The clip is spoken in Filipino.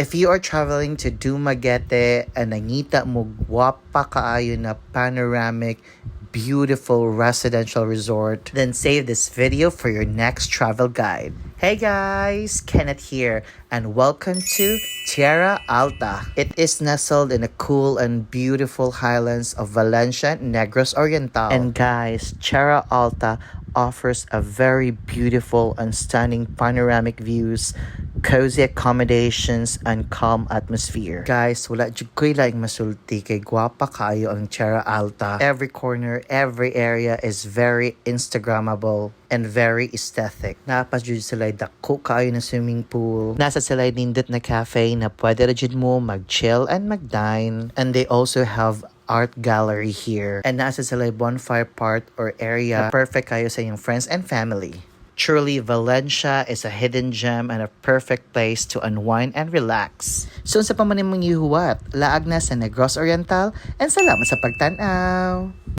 If you are traveling to Dumaguete and nangita mo guwapa kaayo na panoramic, beautiful residential resort, then save this video for your next travel guide. Hey guys, Kenneth here, and welcome to Tierra Alta. It is nestled in the cool and beautiful highlands of Valencia, Negros Oriental. And guys, Tierra Alta offers a very beautiful and stunning panoramic views, cozy accommodations, and calm atmosphere. Guys, wala jud ko'y laing masulti kay guwapa kayo ang Tierra Alta. Every corner, every area is very Instagrammable and very aesthetic. Napas jud sila dako kayo na swimming pool. Nasa sila nindot na cafe na pwede ra jud mo mag-chill and mag-dine. And they also have art gallery here. And nasa sila bonfire part or area na perfect kayo sa inyong friends and family. Truly, Valencia is a hidden gem and a perfect place to unwind and relax. So sa pamanin mong yuhuwat, laag na sa Negros Oriental, and salamat sa pagtanaw!